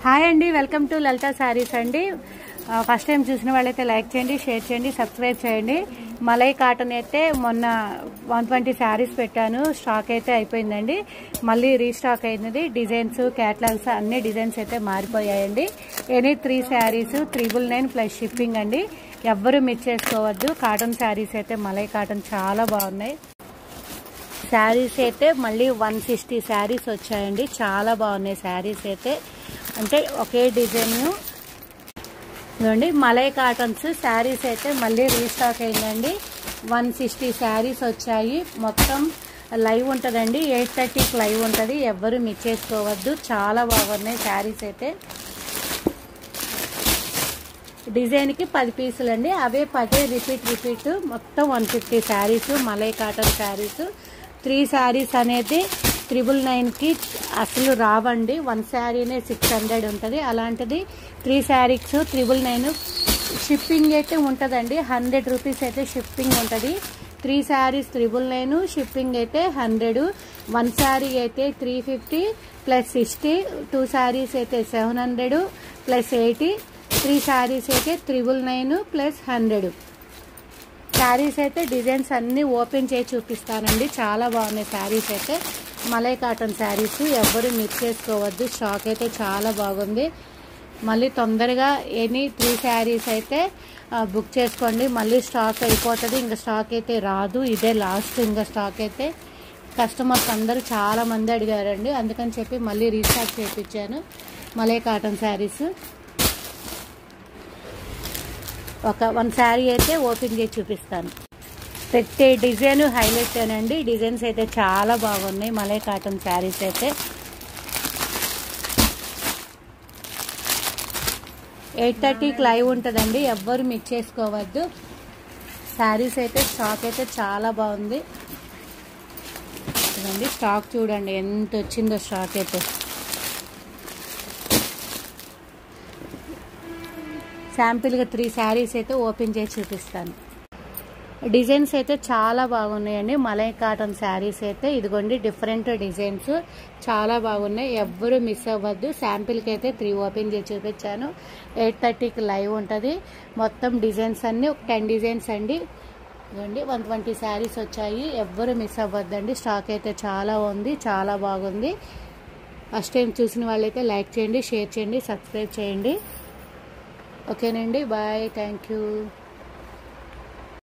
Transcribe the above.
Hi అండి, welcome to లలిత శారీస్ అండి. First time చూసిన వాళ్ళైతే లైక్ చేయండి, షేర్ చేయండి, సబ్స్క్రైబ్ చేయండి. మలై కాటన్ అయితే మొన్న 120 శారీస్ పెట్టాను, స్టాక్ అయితే అయిపోయిందండి. మళ్ళీ రీస్టాక్ అయింది. డిజైన్స్, క్యాటలాగ్స్ అన్ని డిజైన్స్ అయితే మారిపోయాయండి. ఎనీ 3 శారీస్ 999 ప్లస్ షిప్పింగ్ అండి. ఎవ్వరూ మిస్ చేసుకోవద్దు. కాటన్ శారీస్ అయితే మలై కాటన్ చాలా బాగున్నాయి. శారీస్ అయితే మళ్ళీ 160 శారీస్ వచ్చాయండి. చాలా బాగున్నాయి శారీస్ అయితే. అంటే ఒకే డిజైన్ ఇవ్వండి. మలై కాటన్స్ శారీస్ అయితే మళ్ళీ రీస్టాక్ అయిందండి. 160 శారీస్ వచ్చాయి. మొత్తం లైవ్ ఉంటుందండి. 8:30కి లైవ్ ఉంటుంది. ఎవ్వరూ మిస్ చేసుకోవద్దు. చాలా బాగున్నాయి శారీస్ అయితే. డిజైన్కి 10 పీసులు అండి. అవే 10 రిపీట్ మొత్తం 150 శారీస్ మలై కాటన్ శారీస్. 3 శారీస్ అనేది 999కి అసలు రావండి. 1 శారీనే 600 ఉంటుంది. అలాంటిది 3 శారీస్ 999. షిప్పింగ్ అయితే ఉంటుందండి. 100 రూపీస్ అయితే షిప్పింగ్ ఉంటుంది. 3 శారీస్ 999, షిప్పింగ్ అయితే 100. 1 శారీ అయితే 350 ప్లస్ 60. 2 శారీస్ అయితే 700 ప్లస్ 80. 3 శారీస్ అయితే 999 ప్లస్ 100. శారీస్ అయితే డిజైన్స్ అన్నీ ఓపెన్ చేసి చూపిస్తానండి. చాలా బాగున్నాయి శారీస్ అయితే. మలై కాటన్ శారీస్ ఎవ్వరూ మిస్ చేసుకోవద్దు. స్టాక్ అయితే చాలా బాగుంది. మళ్ళీ తొందరగా ఎనీ 3 శారీస్ అయితే బుక్ చేసుకోండి. మళ్ళీ స్టాక్ అయిపోతుంది. ఇంకా స్టాక్ అయితే రాదు. ఇదే లాస్ట్. ఇంకా స్టాక్ అయితే కస్టమర్స్ అందరూ చాలామంది అడిగారండి. అందుకని చెప్పి మళ్ళీ రీస్టాక్ చేయించాను మలై కాటన్ శారీస్. ఒక 1 శారీ అయితే ఓపెన్ చేసి చూపిస్తాను. ప్రతి డిజైన్ హైలైట్ అనండి. డిజైన్స్ అయితే చాలా బాగున్నాయి మలై కాటన్ శారీస్ అయితే. 8:30కి లైవ్ ఉంటుందండి. ఎవ్వరు మిస్ చేసుకోవద్దు. శారీస్ అయితే స్టాక్ అయితే చాలా బాగుంది. చూడండి స్టాక్ చూడండి ఎంత వచ్చిందో స్టాక్ అయితే. శాంపిల్గా 3 శారీస్ అయితే ఓపెన్ చేసి చూపిస్తాను. డిజైన్స్ అయితే చాలా బాగున్నాయండి మలై కాటన్ శారీస్ అయితే. ఇదిగోండి డిఫరెంట్ డిజైన్స్ చాలా బాగున్నాయి. ఎవ్వరూ మిస్ అవ్వద్దు. శాంపిల్కి అయితే 3 ఓపెన్ చేసి చూపించాను. 8:30కి లైవ్ ఉంటుంది. మొత్తం డిజైన్స్ అన్నీ ఒక 10 డిజైన్స్ అండి. ఇదిగోండి 120 శారీస్ వచ్చాయి. ఎవ్వరూ మిస్ అవ్వద్దండి. స్టాక్ అయితే చాలా ఉంది. చాలా బాగుంది. ఫస్ట్ టైం చూసిన వాళ్ళైతే లైక్ చేయండి, షేర్ చేయండి, సబ్స్క్రైబ్ చేయండి. ఓకేనండి, బాయ్, థ్యాంక్ యూ.